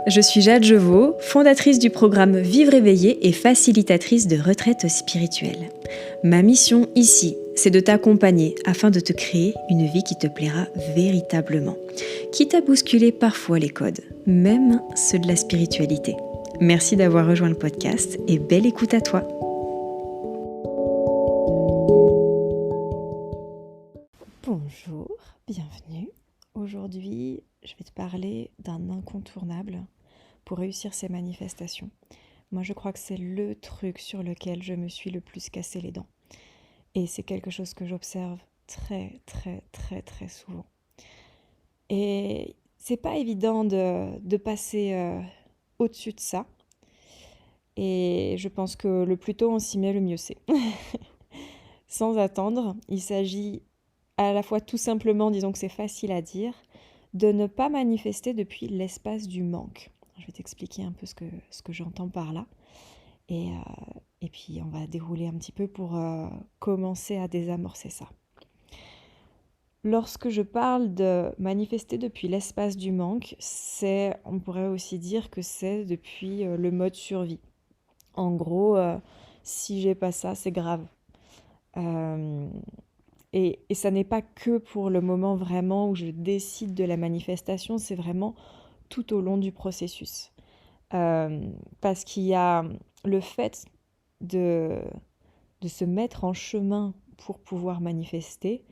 je suis Jade Jevaux, fondatrice du programme Vivre éveillé et facilitatrice de retraite spirituelle. Ma mission ici, c'est de t'accompagner afin de te créer une vie qui te plaira véritablement, quitte à bousculer parfois les codes, même ceux de la spiritualité. Merci d'avoir rejoint le podcast et belle écoute à toi. Bonjour, bienvenue. Aujourd'hui, je vais te parler d'un incontournable pour réussir ces manifestations. Moi, je crois que c'est le truc sur lequel je me suis le plus cassé les dents. Et c'est quelque chose que j'observe très souvent. Et c'est pas évident de passer au-dessus de ça. Et je pense que le plus tôt on s'y met, le mieux c'est. Sans attendre, il s'agit à la fois tout simplement, disons que c'est facile à dire, de ne pas manifester depuis l'espace du manque. Je vais t'expliquer un peu ce que j'entends par là. Et puis on va dérouler un petit peu pour commencer à désamorcer ça. Lorsque je parle de manifester depuis l'espace du manque, on pourrait aussi dire que c'est depuis le mode survie. En gros, si j'ai pas ça, c'est grave. Et ça n'est pas que pour le moment vraiment où je décide de la manifestation, c'est vraiment tout au long du processus. Parce qu'il y a le fait de se mettre en chemin pour pouvoir manifester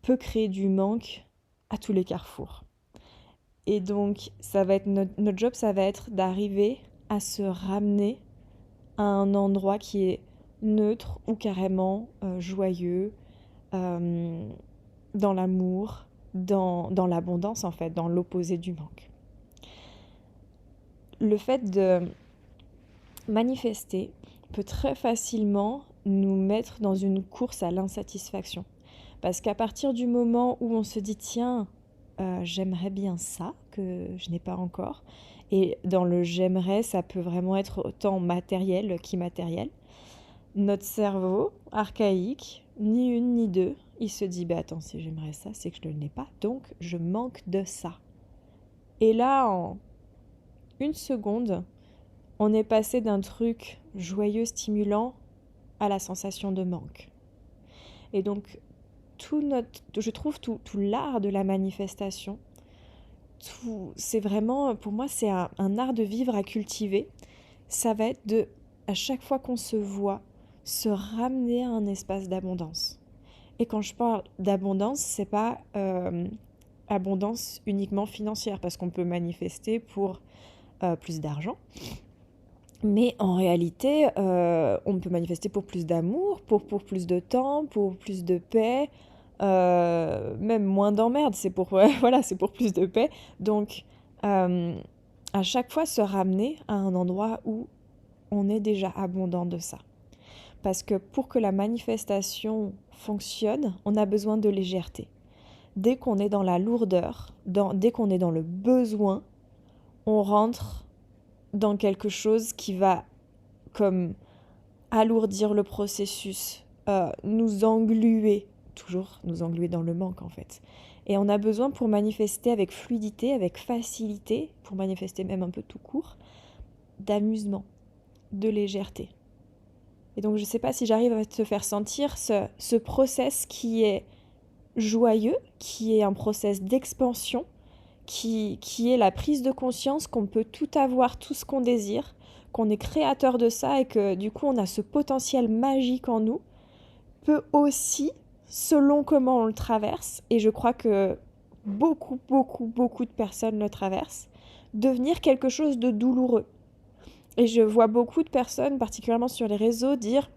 peut créer du manque à tous les carrefours. Et donc, ça va être notre job, ça va être d'arriver à se ramener à un endroit qui est neutre ou carrément joyeux, dans l'amour, dans l'abondance en fait, dans l'opposé du manque. Le fait de manifester peut très facilement nous mettre dans une course à l'insatisfaction. Parce qu'à partir du moment où on se dit tiens, j'aimerais bien ça, que je n'ai pas encore, et dans le j'aimerais, ça peut vraiment être autant matériel qu'immatériel, notre cerveau archaïque, ni une ni deux, il se dit attends, si j'aimerais ça, c'est que je ne l'ai pas, donc je manque de ça. Et là, en une seconde, on est passé d'un truc joyeux, stimulant, à la sensation de manque. Et donc, je trouve tout l'art de la manifestation, c'est vraiment, pour moi, c'est un art de vivre à cultiver. Ça va être à chaque fois qu'on se voit, se ramener à un espace d'abondance. Et quand je parle d'abondance, c'est pas abondance uniquement financière, parce qu'on peut manifester pour plus d'argent. Mais en réalité, on peut manifester pour plus d'amour, pour plus de temps, pour plus de paix, même moins d'emmerde, c'est pour plus de paix. Donc, à chaque fois, se ramener à un endroit où on est déjà abondant de ça. Parce que pour que la manifestation fonctionne, on a besoin de légèreté. Dès qu'on est dans la lourdeur, dès qu'on est dans le besoin, on rentre dans quelque chose qui va comme alourdir le processus, nous engluer, toujours nous engluer dans le manque en fait. Et on a besoin pour manifester avec fluidité, avec facilité, pour manifester même un peu tout court, d'amusement, de légèreté. Et donc je ne sais pas si j'arrive à te faire sentir ce process qui est joyeux, qui est un process d'expansion, qui est la prise de conscience qu'on peut tout avoir, tout ce qu'on désire, qu'on est créateur de ça et que du coup on a ce potentiel magique en nous, peut aussi, selon comment on le traverse, et je crois que beaucoup de personnes le traversent, devenir quelque chose de douloureux. Et je vois beaucoup de personnes, particulièrement sur les réseaux, dire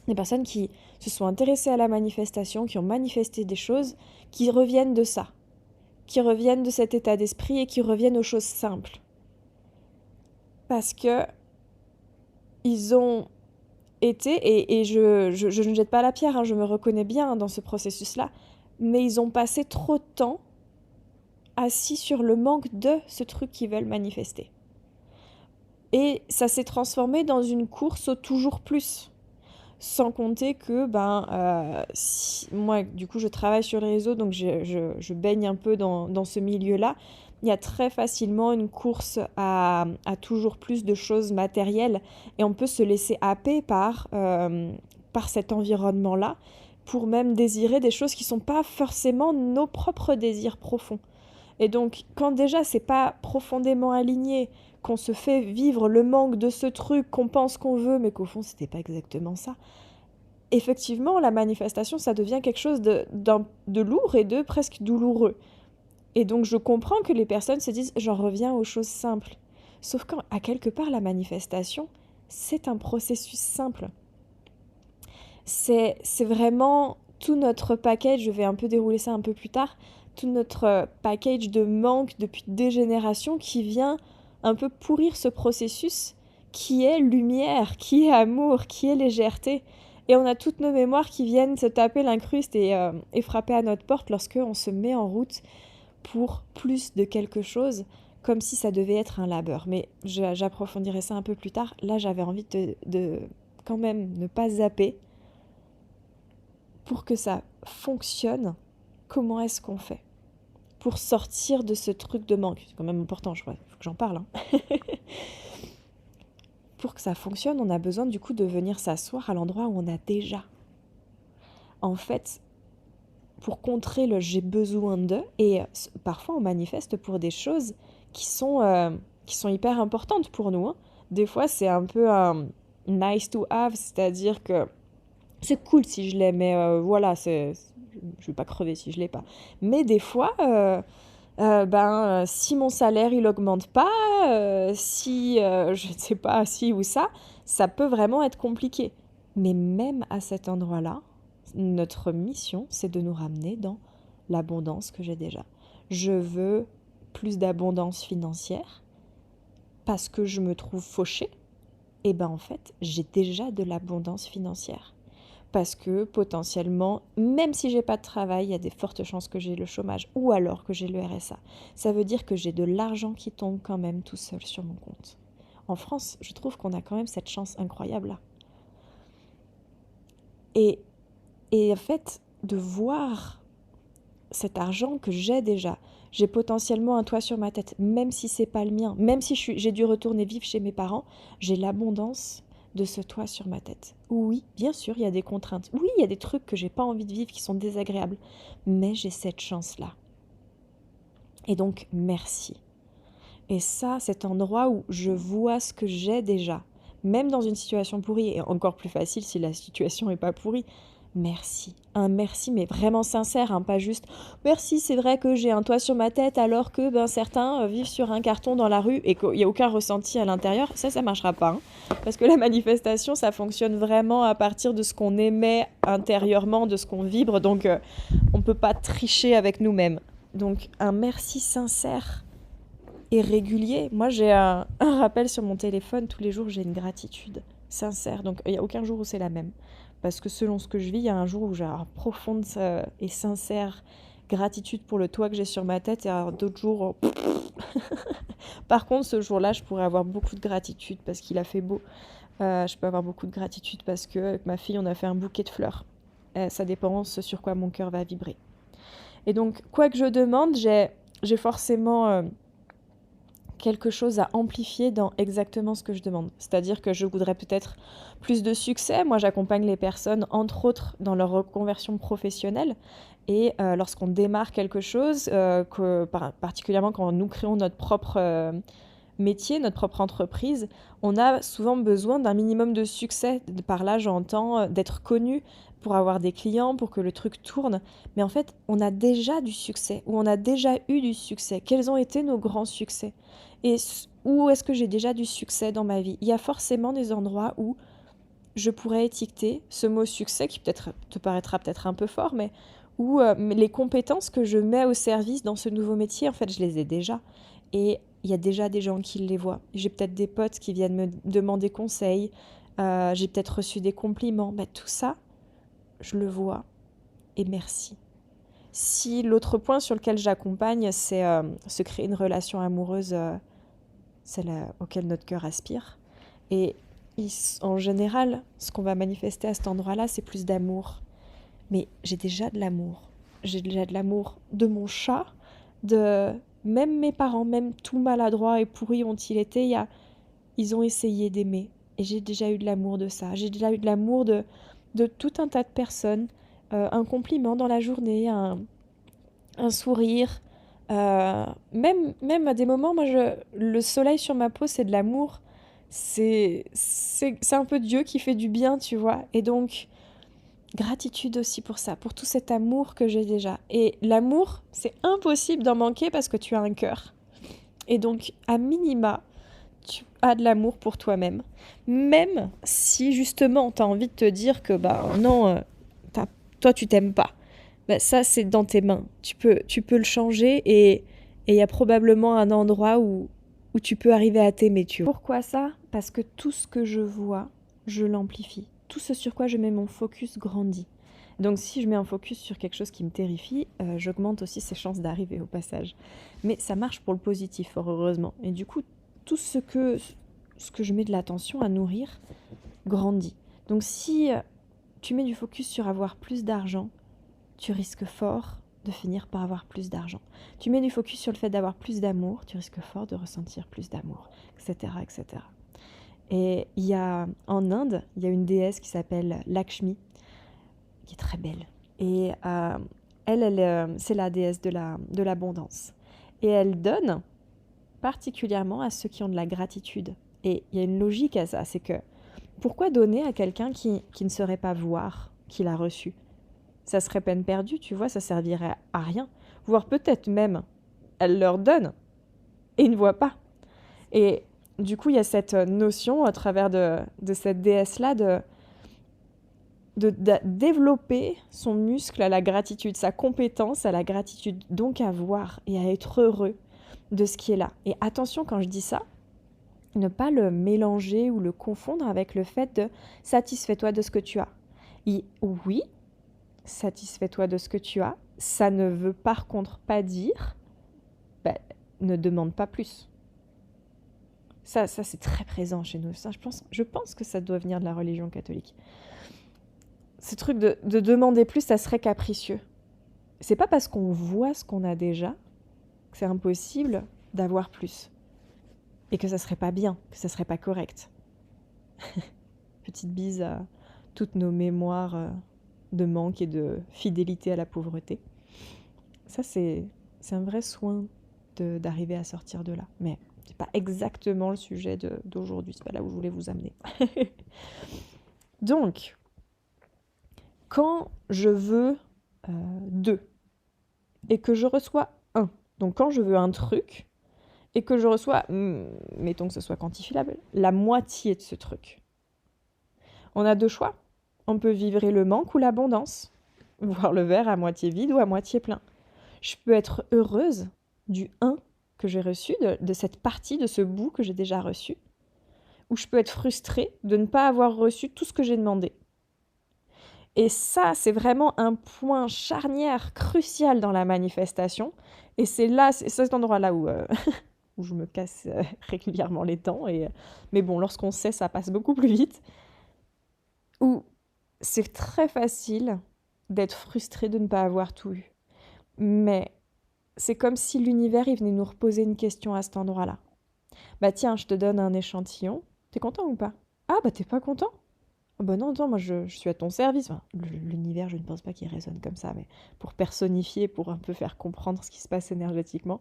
des personnes qui se sont intéressées à la manifestation, qui ont manifesté des choses, qui reviennent de ça, qui reviennent de cet état d'esprit et qui reviennent aux choses simples. Parce que ils ont été, et je ne jette pas la pierre, je me reconnais bien dans ce processus-là, mais ils ont passé trop de temps assis sur le manque de ce truc qu'ils veulent manifester. Et ça s'est transformé dans une course au toujours plus. Sans compter que moi du coup je travaille sur les réseaux, donc je baigne un peu dans ce milieu-là, il y a très facilement une course à toujours plus de choses matérielles et on peut se laisser happer par cet environnement-là pour même désirer des choses qui ne sont pas forcément nos propres désirs profonds. Et donc, quand déjà c'est pas profondément aligné, qu'on se fait vivre le manque de ce truc qu'on pense qu'on veut, mais qu'au fond c'était pas exactement ça, effectivement, la manifestation, ça devient quelque chose de lourd et de presque douloureux. Et donc, je comprends que les personnes se disent, j'en reviens aux choses simples. Sauf qu'à quelque part, la manifestation, c'est un processus simple. C'est vraiment tout notre package, je vais un peu dérouler ça un peu plus tard, tout notre package de manque depuis des générations qui vient un peu pourrir ce processus qui est lumière, qui est amour, qui est légèreté. Et on a toutes nos mémoires qui viennent se taper l'incruste et frapper à notre porte lorsque on se met en route pour plus de quelque chose, comme si ça devait être un labeur. Mais j'approfondirai ça un peu plus tard. Là, j'avais envie de quand même ne pas zapper. Pour que ça fonctionne, comment est-ce qu'on fait pour sortir de ce truc de manque? C'est quand même important, je crois. Il faut que j'en parle. Pour que ça fonctionne, on a besoin du coup de venir s'asseoir à l'endroit où on a déjà. En fait, pour contrer le j'ai besoin de, et parfois on manifeste pour des choses qui sont hyper importantes pour nous. Hein. Des fois, c'est un peu un nice to have, c'est-à-dire que c'est cool si je l'ai, mais voilà, je vais pas crever si je l'ai pas. Mais des fois, si mon salaire il augmente pas, si je ne sais pas si ou ça peut vraiment être compliqué. Mais même à cet endroit-là, notre mission, c'est de nous ramener dans l'abondance que j'ai déjà. Je veux plus d'abondance financière parce que je me trouve fauchée. Et ben en fait, j'ai déjà de l'abondance financière. Parce que potentiellement, même si j'ai pas de travail, il y a des fortes chances que j'ai le chômage ou alors que j'ai le RSA. Ça veut dire que j'ai de l'argent qui tombe quand même tout seul sur mon compte. En France, je trouve qu'on a quand même cette chance incroyable là. Et en fait, de voir cet argent que j'ai déjà, j'ai potentiellement un toit sur ma tête, même si c'est pas le mien, même si j'ai dû retourner vivre chez mes parents, j'ai l'abondance de ce toit sur ma tête. Oui, bien sûr, il y a des contraintes. Oui, il y a des trucs que j'ai pas envie de vivre qui sont désagréables, mais j'ai cette chance-là. Et donc, merci. Et ça, cet endroit où je vois ce que j'ai déjà, même dans une situation pourrie, et encore plus facile si la situation n'est pas pourrie, merci. Un merci, mais vraiment sincère, hein, pas juste merci, c'est vrai que j'ai un toit sur ma tête alors que certains vivent sur un carton dans la rue et qu'il n'y a aucun ressenti à l'intérieur. Ça marchera pas. Hein, parce que la manifestation, ça fonctionne vraiment à partir de ce qu'on émet intérieurement, de ce qu'on vibre. Donc, on ne peut pas tricher avec nous-mêmes. Donc, un merci sincère et régulier. Moi, j'ai un rappel sur mon téléphone. Tous les jours, j'ai une gratitude sincère. Donc, il n'y a aucun jour où c'est la même. Parce que selon ce que je vis, il y a un jour où j'ai une profonde et sincère gratitude pour le toit que j'ai sur ma tête. Et d'autres jours... Par contre, ce jour-là, je pourrais avoir beaucoup de gratitude parce qu'il a fait beau. Je peux avoir beaucoup de gratitude parce qu'avec ma fille, on a fait un bouquet de fleurs. Ça dépend ce sur quoi mon cœur va vibrer. Et donc, quoi que je demande, j'ai forcément... quelque chose à amplifier dans exactement ce que je demande. C'est-à-dire que je voudrais peut-être plus de succès. Moi, j'accompagne les personnes, entre autres, dans leur reconversion professionnelle. Et lorsqu'on démarre quelque chose, particulièrement quand nous créons notre propre métier, notre propre entreprise, on a souvent besoin d'un minimum de succès. Par là, j'entends d'être connu pour avoir des clients, pour que le truc tourne. Mais en fait, on a déjà du succès, ou on a déjà eu du succès. Quels ont été nos grands succès ? Et où est-ce que j'ai déjà du succès dans ma vie ? Il y a forcément des endroits où je pourrais étiqueter ce mot succès, qui peut-être te paraîtra peut-être un peu fort, mais où les compétences que je mets au service dans ce nouveau métier, en fait, je les ai déjà. Et il y a déjà des gens qui les voient. J'ai peut-être des potes qui viennent me demander conseil. J'ai peut-être reçu des compliments. Mais tout ça, je le vois. Et merci. Si l'autre point sur lequel j'accompagne, c'est se créer une relation amoureuse, celle auquel notre cœur aspire. Et en général, ce qu'on va manifester à cet endroit-là, c'est plus d'amour. Mais j'ai déjà de l'amour. J'ai déjà de l'amour de mon chat, de Même mes parents, même tout maladroits et pourris ont-ils été, ils ont essayé d'aimer. Et j'ai déjà eu de l'amour de ça. J'ai déjà eu de l'amour de tout un tas de personnes. Un compliment dans la journée, un sourire. Même à des moments, le soleil sur ma peau, c'est de l'amour. C'est un peu Dieu qui fait du bien, tu vois. Et donc, gratitude aussi pour ça, pour tout cet amour que j'ai déjà. Et l'amour, c'est impossible d'en manquer parce que tu as un cœur. Et donc, à minima, tu as de l'amour pour toi-même. Même si justement, tu as envie de te dire que, bah non, toi, tu t'aimes pas. Bah, ça, c'est dans tes mains. Tu peux le changer et il y a probablement un endroit où tu peux arriver à t'aimer. Pourquoi ça ? Parce que tout ce que je vois, je l'amplifie. Tout ce sur quoi je mets mon focus grandit. Donc si je mets un focus sur quelque chose qui me terrifie, j'augmente aussi ses chances d'arriver au passage. Mais ça marche pour le positif, fort heureusement. Et du coup, tout ce que je mets de l'attention à nourrir grandit. Donc si tu mets du focus sur avoir plus d'argent, tu risques fort de finir par avoir plus d'argent. Tu mets du focus sur le fait d'avoir plus d'amour, tu risques fort de ressentir plus d'amour, etc., etc. Et en Inde, il y a une déesse qui s'appelle Lakshmi, qui est très belle. Et c'est la déesse de l'abondance. Et elle donne particulièrement à ceux qui ont de la gratitude. Et il y a une logique à ça, c'est que pourquoi donner à quelqu'un qui ne saurait pas voir qu'il a reçu ? Ça serait peine perdue, tu vois, ça servirait à rien. Voire peut-être même, elle leur donne et ils ne voient pas. Et du coup, il y a cette notion à travers de cette déesse-là de développer son muscle à la gratitude, sa compétence à la gratitude, donc à voir et à être heureux de ce qui est là. Et attention quand je dis ça, ne pas le mélanger ou le confondre avec le fait de satisfais-toi de ce que tu as. Oui, satisfais-toi de ce que tu as. Ça ne veut par contre pas dire ne demande pas plus. Ça c'est très présent chez nous. Ça, je pense que ça doit venir de la religion catholique. Ce truc de demander plus, ça serait capricieux. C'est pas parce qu'on voit ce qu'on a déjà que c'est impossible d'avoir plus. Et que ça serait pas bien, que ça serait pas correct. Petite bise à toutes nos mémoires de manque et de fidélité à la pauvreté. Ça, c'est un vrai soin d'arriver à sortir de là. Mais c'est pas exactement le sujet d'aujourd'hui. C'est pas là où je voulais vous amener. Donc, quand je veux 2 et que je reçois 1, donc quand je veux un truc et que je reçois, mettons que ce soit quantifiable, la moitié de ce truc, on a 2 choix. On peut vibrer le manque ou l'abondance, voir le verre à moitié vide ou à moitié plein. Je peux être heureuse du 1 que j'ai reçu, de cette partie, de ce bout que j'ai déjà reçu, ou je peux être frustrée de ne pas avoir reçu tout ce que j'ai demandé. Et ça, c'est vraiment un point charnière crucial dans la manifestation. Et c'est cet endroit-là où, où je me casse régulièrement les dents. Mais bon, lorsqu'on sait, ça passe beaucoup plus vite. Où c'est très facile d'être frustré de ne pas avoir tout eu. Mais c'est comme si l'univers, il venait nous reposer une question à cet endroit-là. Bah tiens, je te donne un échantillon. T'es content ou pas ? Ah bah t'es pas content ? Oh bah non, moi je suis à ton service. Enfin, l'univers, je ne pense pas qu'il résonne comme ça, mais pour personnifier, pour un peu faire comprendre ce qui se passe énergétiquement.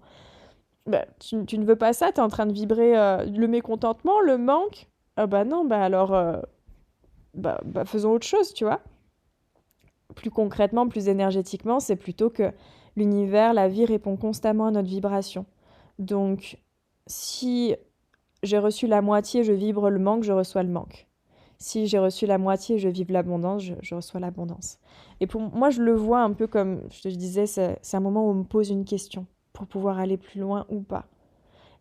Bah, tu ne veux pas ça, t'es en train de vibrer le mécontentement, le manque. Ah bah non, bah alors, faisons autre chose, tu vois. Plus concrètement, plus énergétiquement, c'est plutôt que l'univers, la vie répond constamment à notre vibration. Donc, si j'ai reçu la moitié, je vibre le manque, je reçois le manque. Si j'ai reçu la moitié, je vibre l'abondance, je reçois l'abondance. Et pour moi, je le vois un peu comme, je te disais, c'est un moment où on me pose une question pour pouvoir aller plus loin ou pas.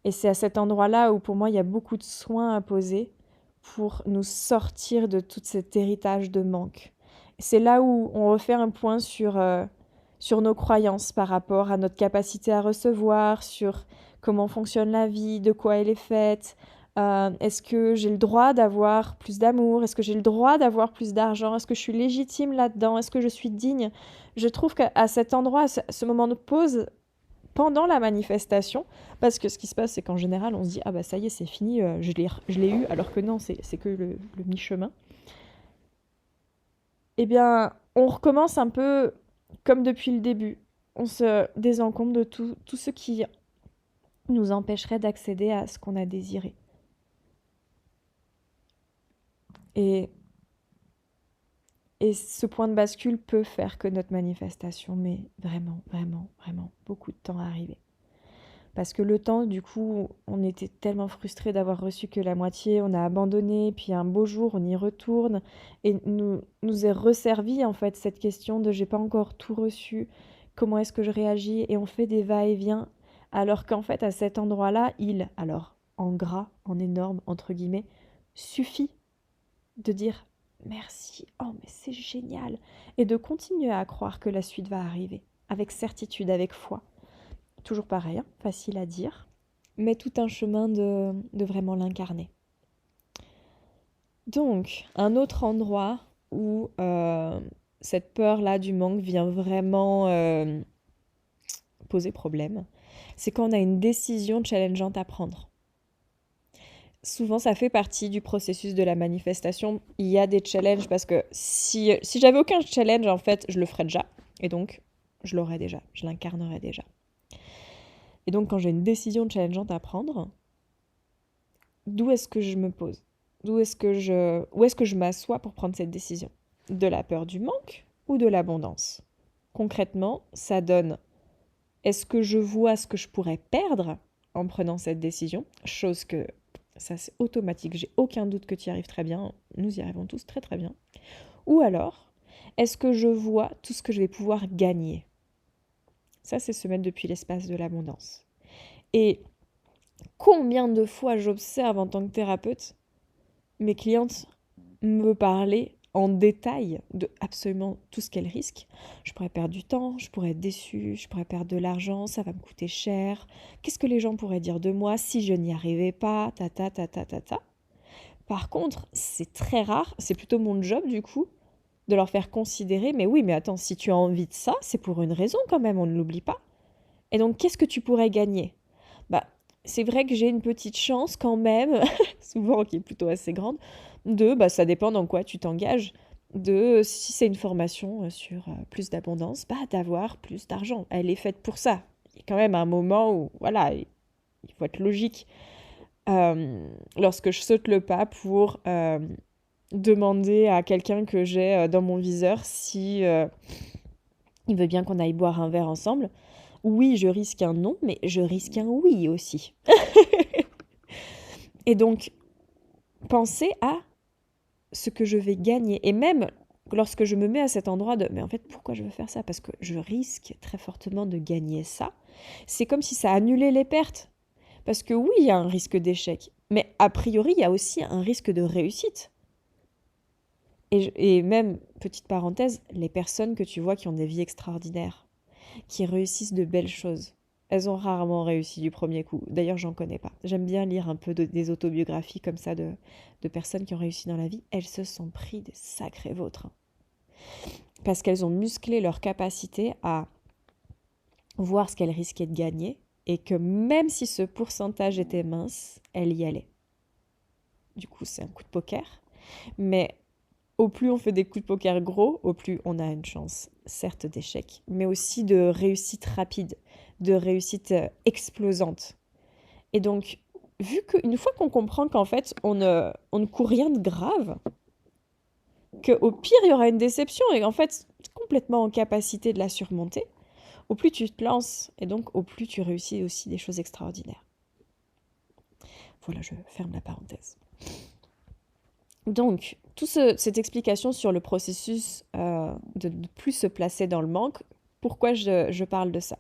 Et c'est à cet endroit-là où pour moi, il y a beaucoup de soins à poser pour nous sortir de tout cet héritage de manque. C'est là où on refait un point sur nos croyances par rapport à notre capacité à recevoir, sur comment fonctionne la vie, de quoi elle est faite. Est-ce que j'ai le droit d'avoir plus d'amour ? Est-ce que j'ai le droit d'avoir plus d'argent ? Est-ce que je suis légitime là-dedans ? Est-ce que je suis digne ? Je trouve qu'à cet endroit, ce moment de pause, pendant la manifestation, parce que ce qui se passe, c'est qu'en général, on se dit « Ah bah ça y est, c'est fini, je l'ai eu », alors que non, c'est que le mi-chemin. Eh bien, on recommence un peu comme depuis le début. On se désencombre de tout ce qui nous empêcherait d'accéder à ce qu'on a désiré. Et ce point de bascule peut faire que notre manifestation met vraiment, vraiment, vraiment beaucoup de temps à arriver. Parce que le temps, du coup, on était tellement frustrés d'avoir reçu que la moitié, on a abandonné, puis un beau jour, on y retourne, et nous est resservi, en fait, cette question de « j'ai pas encore tout reçu, comment est-ce que je réagis ?» Et on fait des va-et-vient, alors qu'en fait, à cet endroit-là, alors, en gras, en énorme, entre guillemets, suffit de dire « merci, oh mais c'est génial !» et de continuer à croire que la suite va arriver, avec certitude, avec foi. Toujours pareil, hein, facile à dire, mais tout un chemin de vraiment l'incarner. Donc, un autre endroit où cette peur-là du manque vient vraiment poser problème, c'est quand on a une décision challengeante à prendre. Souvent, ça fait partie du processus de la manifestation. Il y a des challenges parce que si j'avais aucun challenge, en fait, je le ferais déjà. Et donc, je l'aurais déjà, je l'incarnerais déjà. Et donc, quand j'ai une décision challengeante à prendre, d'où est-ce que je me pose ? Où est-ce que je m'assois pour prendre cette décision ? De la peur du manque ou de l'abondance ? Concrètement, ça donne, est-ce que je vois ce que je pourrais perdre en prenant cette décision ? Chose que, ça c'est automatique, j'ai aucun doute que tu y arrives très bien, nous y arrivons tous très très bien. Ou alors, est-ce que je vois tout ce que je vais pouvoir gagner ? Ça, c'est se mettre depuis l'espace de l'abondance. Et combien de fois j'observe en tant que thérapeute mes clientes me parler en détail de absolument tout ce qu'elles risquent. Je pourrais perdre du temps, je pourrais être déçue, je pourrais perdre de l'argent, ça va me coûter cher. Qu'est-ce que les gens pourraient dire de moi si je n'y arrivais pas, ta. Par contre, c'est très rare, c'est plutôt mon job du coup, de leur faire considérer, mais oui, mais attends, si tu as envie de ça, c'est pour une raison quand même, on ne l'oublie pas. Et donc, qu'est-ce que tu pourrais gagner ? Bah, c'est vrai que j'ai une petite chance quand même, souvent qui est plutôt assez grande, ça dépend dans quoi tu t'engages, si c'est une formation sur plus d'abondance, d'avoir plus d'argent. Elle est faite pour ça. Il y a quand même un moment où, voilà, il faut être logique. Lorsque je saute le pas pour demander à quelqu'un que j'ai dans mon viseur si il veut bien qu'on aille boire un verre ensemble, oui, je risque un non, mais je risque un oui aussi. Et donc, pensez à ce que je vais gagner. Et même lorsque je me mets à cet endroit mais en fait, pourquoi je veux faire ça ? Parce que je risque très fortement de gagner ça. C'est comme si ça annulait les pertes. Parce que oui, il y a un risque d'échec. Mais a priori, il y a aussi un risque de réussite. Et même, petite parenthèse, les personnes que tu vois qui ont des vies extraordinaires, qui réussissent de belles choses, elles ont rarement réussi du premier coup. D'ailleurs, j'en connais pas. J'aime bien lire un peu des autobiographies comme ça de personnes qui ont réussi dans la vie. Elles se sont pris des sacrés vôtres. Parce qu'elles ont musclé leur capacité à voir ce qu'elles risquaient de gagner et que même si ce pourcentage était mince, elles y allaient. Du coup, c'est un coup de poker. Mais au plus on fait des coups de poker gros, au plus on a une chance, certes d'échec, mais aussi de réussite rapide, de réussite explosante. Et donc, une fois qu'on comprend qu'en fait, on ne court rien de grave, qu'au pire, il y aura une déception et en fait, complètement en capacité de la surmonter, au plus tu te lances et donc au plus tu réussis aussi des choses extraordinaires. Voilà, je ferme la parenthèse. Donc, cette explication sur le processus de ne plus se placer dans le manque, pourquoi je parle de ça ?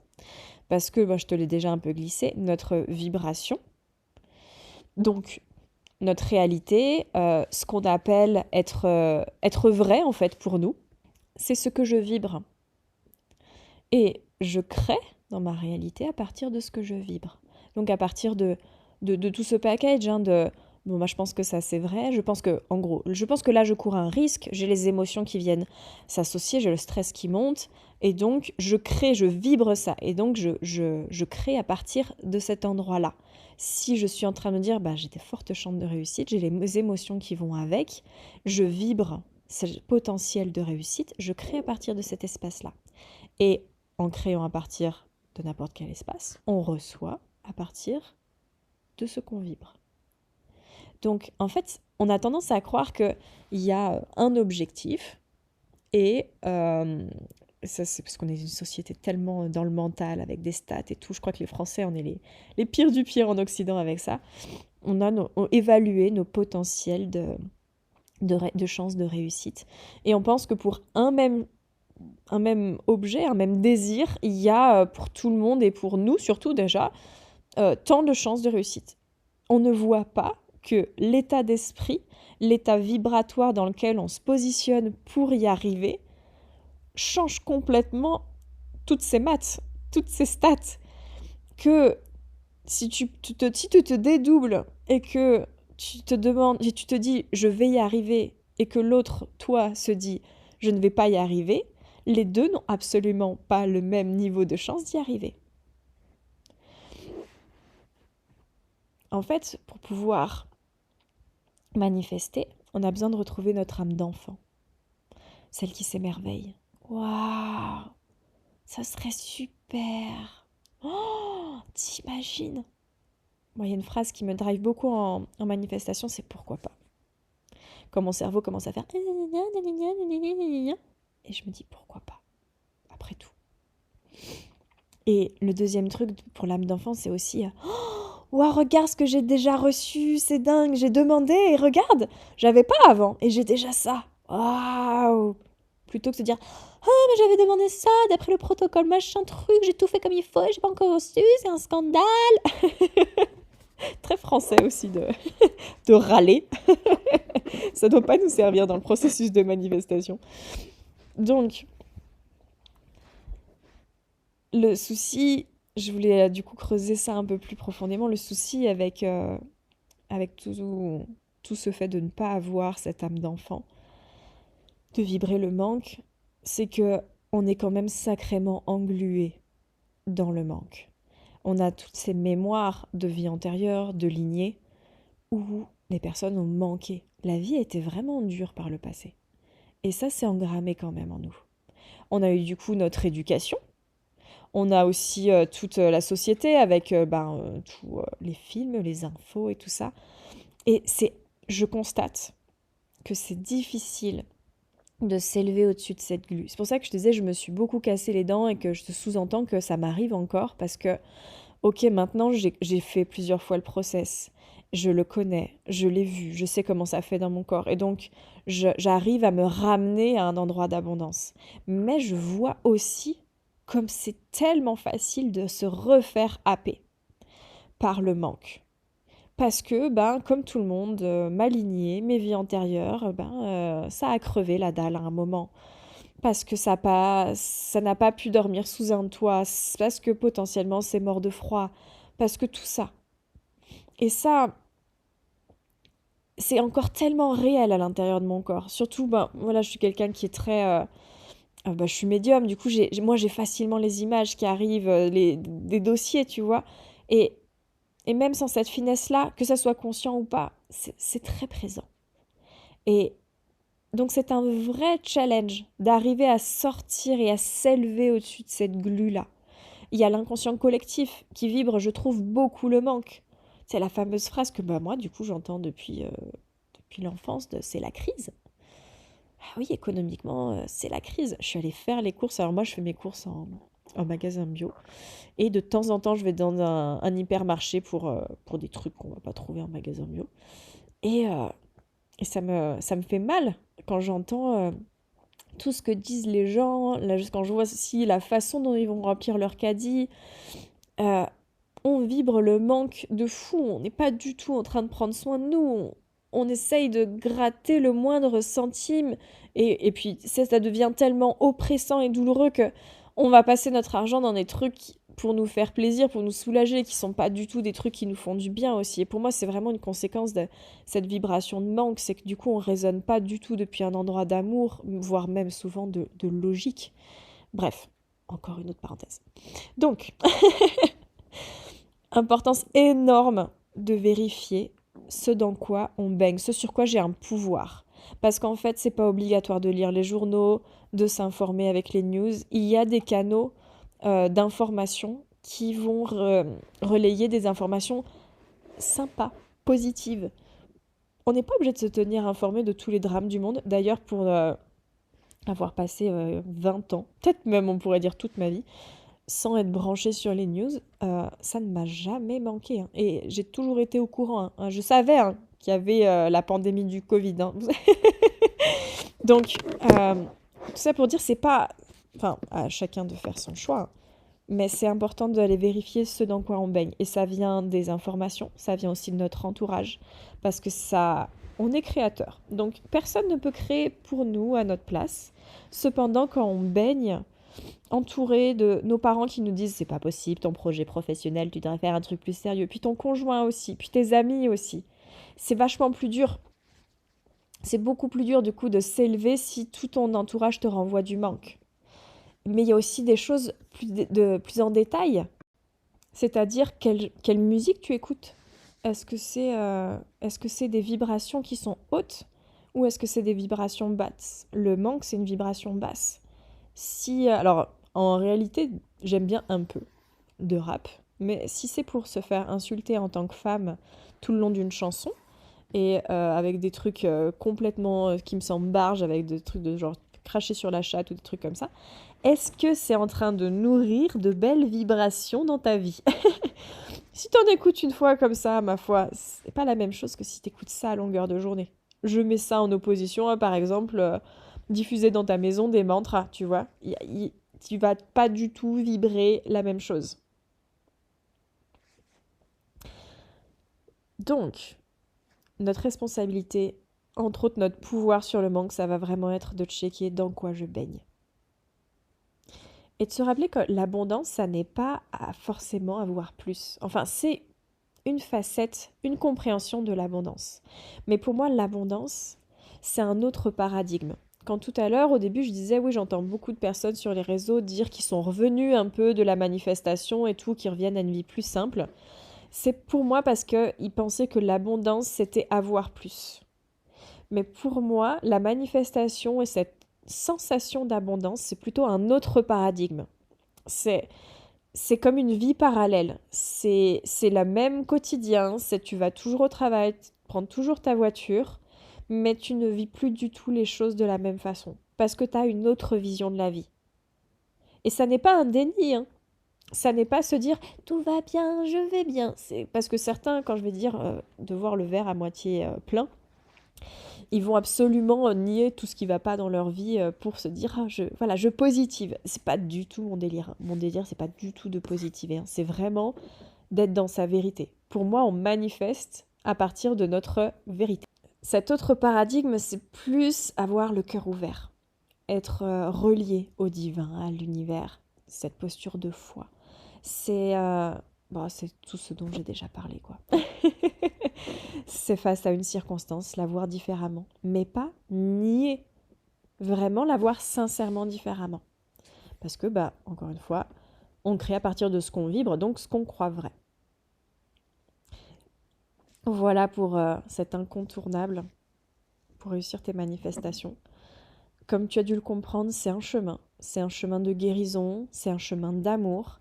Parce que, je te l'ai déjà un peu glissé, notre vibration, donc notre réalité, ce qu'on appelle être vrai en fait pour nous, c'est ce que je vibre. Et je crée dans ma réalité à partir de ce que je vibre. Donc à partir de tout ce package, Bon, bah, je pense que ça, c'est vrai. En gros, je pense que là, je cours un risque. J'ai les émotions qui viennent s'associer, j'ai le stress qui monte. Et donc, je vibre ça. Et donc, je crée à partir de cet endroit-là. Si je suis en train de me dire, bah, j'ai des fortes chances de réussite, j'ai les émotions qui vont avec, je vibre ce potentiel de réussite, je crée à partir de cet espace-là. Et en créant à partir de n'importe quel espace, on reçoit à partir de ce qu'on vibre. Donc, en fait, on a tendance à croire qu'il y a un objectif et ça, c'est parce qu'on est une société tellement dans le mental avec des stats et tout. Je crois que les Français, on est les pires du pire en Occident avec ça. On a évalué nos potentiels de chances de réussite. Et on pense que pour un même objet, un même désir, il y a pour tout le monde et pour nous surtout déjà, tant de chances de réussite. On ne voit pas que l'état d'esprit, l'état vibratoire dans lequel on se positionne pour y arriver, change complètement toutes ces maths, toutes ces stats. Que si tu te dédoubles et que tu te demandes, et tu te dis je vais y arriver et que l'autre, toi, se dit je ne vais pas y arriver, les deux n'ont absolument pas le même niveau de chance d'y arriver. En fait, pour pouvoir manifester, on a besoin de retrouver notre âme d'enfant, celle qui s'émerveille. Waouh, ça serait super. Oh, t'imagines? Moi, il y a une phrase qui me drive beaucoup en manifestation, c'est pourquoi pas. Quand mon cerveau commence à faire et je me dis pourquoi pas, après tout. Et le deuxième truc pour l'âme d'enfant, c'est aussi wow, regarde ce que j'ai déjà reçu, c'est dingue, j'ai demandé et regarde, j'avais pas avant et j'ai déjà ça. Waouh! Plutôt que de se dire mais j'avais demandé ça d'après le protocole machin truc, j'ai tout fait comme il faut et j'ai pas encore reçu, c'est un scandale. Très français aussi de râler. Ça doit pas nous servir dans le processus de manifestation. Donc, le souci, je voulais du coup creuser ça un peu plus profondément, le souci avec tout ce fait de ne pas avoir cette âme d'enfant, de vibrer le manque, c'est que on est quand même sacrément englué dans le manque. On a toutes ces mémoires de vie antérieure, de lignée, où les personnes ont manqué. La vie était vraiment dure par le passé. Et ça, c'est engrammé quand même en nous. On a eu du coup notre éducation. On a aussi toute la société avec tous les films, les infos et tout ça. Et je constate que c'est difficile de s'élever au-dessus de cette glu. C'est pour ça que je te disais, je me suis beaucoup cassé les dents et que je te sous-entends que ça m'arrive encore parce que, ok, maintenant j'ai fait plusieurs fois le process. Je le connais, je l'ai vu, je sais comment ça fait dans mon corps. Et donc, j'arrive à me ramener à un endroit d'abondance. Mais je vois aussi comme c'est tellement facile de se refaire happer par le manque. Parce que, comme tout le monde, ma lignée, mes vies antérieures, ça a crevé la dalle à un moment. Parce que ça n'a pas pu dormir sous un toit, parce que potentiellement c'est mort de froid, parce que tout ça. Et ça, c'est encore tellement réel à l'intérieur de mon corps. Surtout, voilà, je suis quelqu'un qui est très... je suis médium, du coup, moi j'ai facilement les images qui arrivent, des dossiers, tu vois. Et même sans cette finesse-là, que ça soit conscient ou pas, c'est très présent. Et donc c'est un vrai challenge d'arriver à sortir et à s'élever au-dessus de cette glu-là. Il y a l'inconscient collectif qui vibre, je trouve, beaucoup le manque. C'est la fameuse phrase que moi, du coup, j'entends depuis l'enfance de c'est la crise. Ah oui, économiquement, c'est la crise. Je suis allée faire les courses. Alors moi, je fais mes courses en magasin bio. Et de temps en temps, je vais dans un hypermarché pour des trucs qu'on va pas trouver en magasin bio. Et ça me fait mal quand j'entends tout ce que disent les gens, là, quand je vois aussi la façon dont ils vont remplir leur caddie. On vibre le manque de fou, on n'est pas du tout en train de prendre soin de nous, on essaye de gratter le moindre centime, et puis ça devient tellement oppressant et douloureux que on va passer notre argent dans des trucs pour nous faire plaisir, pour nous soulager, qui sont pas du tout des trucs qui nous font du bien aussi. Et pour moi, c'est vraiment une conséquence de cette vibration de manque, c'est que du coup, on résonne pas du tout depuis un endroit d'amour, voire même souvent de logique. Bref, encore une autre parenthèse. Donc, importance énorme de vérifier ce dans quoi on baigne, ce sur quoi j'ai un pouvoir. Parce qu'en fait, c'est pas obligatoire de lire les journaux, de s'informer avec les news. Il y a des canaux d'information qui vont relayer des informations sympas, positives. On n'est pas obligé de se tenir informé de tous les drames du monde. D'ailleurs, pour avoir passé 20 ans, peut-être même on pourrait dire toute ma vie, sans être branché sur les news, ça ne m'a jamais manqué. Hein. Et j'ai toujours été au courant. Hein. Je savais qu'il y avait la pandémie du Covid. Hein. Donc, tout ça pour dire, c'est pas... Enfin, à chacun de faire son choix. Hein. Mais c'est important d'aller vérifier ce dans quoi on baigne. Et ça vient des informations, ça vient aussi de notre entourage. Parce que ça... On est créateur. Donc, personne ne peut créer pour nous à notre place. Cependant, quand on baigne entouré de nos parents qui nous disent c'est pas possible, ton projet professionnel, tu devrais faire un truc plus sérieux, puis ton conjoint aussi, puis tes amis aussi. C'est vachement plus dur. C'est beaucoup plus dur du coup de s'élever si tout ton entourage te renvoie du manque. Mais il y a aussi des choses plus en détail, c'est-à-dire quelle musique tu écoutes. Est-ce que c'est des vibrations qui sont hautes ou est-ce que c'est des vibrations basses? Le manque, c'est une vibration basse. Alors, en réalité, j'aime bien un peu de rap, mais si c'est pour se faire insulter en tant que femme tout le long d'une chanson, et avec des trucs complètement qui me semblent barges, avec des trucs de genre cracher sur la chatte ou des trucs comme ça, est-ce que c'est en train de nourrir de belles vibrations dans ta vie? Si t'en écoutes une fois comme ça, ma foi, c'est pas la même chose que si t'écoutes ça à longueur de journée. Je mets ça en opposition à, par exemple, diffuser dans ta maison des mantras, tu vois. Tu vas pas du tout vibrer la même chose. Donc, notre responsabilité, entre autres notre pouvoir sur le manque, ça va vraiment être de checker dans quoi je baigne. Et de se rappeler que l'abondance, ça n'est pas forcément avoir plus. Enfin, c'est une facette, une compréhension de l'abondance. Mais pour moi, l'abondance, c'est un autre paradigme. Quand tout à l'heure, au début, je disais, oui, j'entends beaucoup de personnes sur les réseaux dire qu'ils sont revenus un peu de la manifestation et tout, qu'ils reviennent à une vie plus simple. C'est pour moi parce qu'ils pensaient que l'abondance, c'était avoir plus. Mais pour moi, la manifestation et cette sensation d'abondance, c'est plutôt un autre paradigme. C'est c'est comme une vie parallèle. C'est le même quotidien, c'est tu vas toujours au travail, prendre toujours ta voiture, mais tu ne vis plus du tout les choses de la même façon parce que tu as une autre vision de la vie. Et ça n'est pas un déni, hein. Ça n'est pas se dire tout va bien, je vais bien. C'est parce que certains, quand je vais dire de voir le verre à moitié plein, ils vont absolument nier tout ce qui va pas dans leur vie pour se dire voilà, je positive. C'est pas du tout mon délire. Hein. Mon délire, c'est pas du tout de positiver. Hein. C'est vraiment d'être dans sa vérité. Pour moi, on manifeste à partir de notre vérité. Cet autre paradigme, c'est plus avoir le cœur ouvert, être relié au divin, à l'univers, cette posture de foi. C'est tout ce dont j'ai déjà parlé, quoi. C'est face à une circonstance, la voir différemment, mais pas nier, vraiment la voir sincèrement différemment. Parce que, encore une fois, on crée à partir de ce qu'on vibre, donc ce qu'on croit vrai. Voilà pour cet incontournable pour réussir tes manifestations. Comme tu as dû le comprendre, c'est un chemin. C'est un chemin de guérison, c'est un chemin d'amour,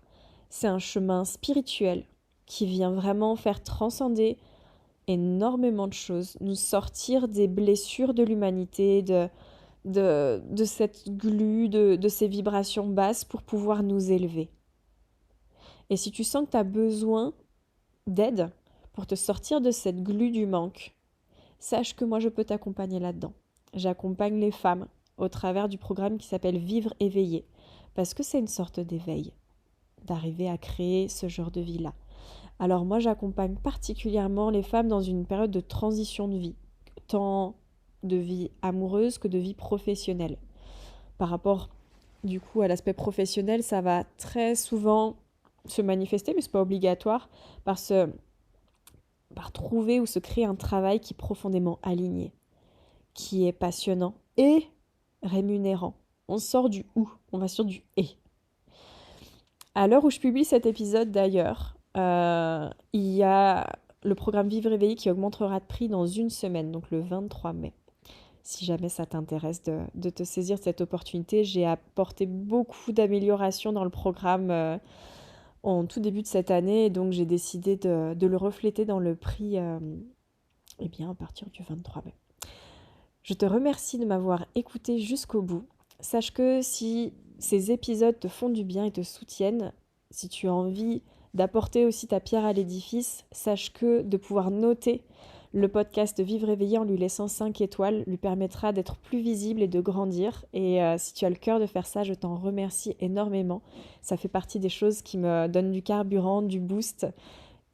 c'est un chemin spirituel qui vient vraiment faire transcender énormément de choses, nous sortir des blessures de l'humanité, de cette glu, de ces vibrations basses pour pouvoir nous élever. Et si tu sens que tu as besoin d'aide pour te sortir de cette glu du manque, sache que moi je peux t'accompagner là-dedans. J'accompagne les femmes au travers du programme qui s'appelle Vivre éveillé, parce que c'est une sorte d'éveil, d'arriver à créer ce genre de vie-là. Alors moi j'accompagne particulièrement les femmes dans une période de transition de vie, tant de vie amoureuse que de vie professionnelle. Par rapport du coup à l'aspect professionnel, ça va très souvent se manifester, mais c'est pas obligatoire, par trouver ou se créer un travail qui est profondément aligné, qui est passionnant et rémunérant. On sort du ou, on va sur du et. À l'heure où je publie cet épisode d'ailleurs, il y a le programme Vivre éveillé qui augmentera de prix dans une semaine, donc le 23 mai. Si jamais ça t'intéresse de te saisir de cette opportunité, j'ai apporté beaucoup d'améliorations dans le programme en tout début de cette année, et donc j'ai décidé de le refléter dans le prix eh bien, à partir du 23 mai. Je te remercie de m'avoir écouté jusqu'au bout. Sache que si ces épisodes te font du bien et te soutiennent, si tu as envie d'apporter aussi ta pierre à l'édifice, sache que de pouvoir noter le podcast Vivre éveillé en lui laissant 5 étoiles lui permettra d'être plus visible et de grandir. Et si tu as le cœur de faire ça, je t'en remercie énormément. Ça fait partie des choses qui me donnent du carburant, du boost.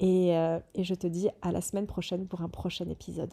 Et je te dis à la semaine prochaine pour un prochain épisode.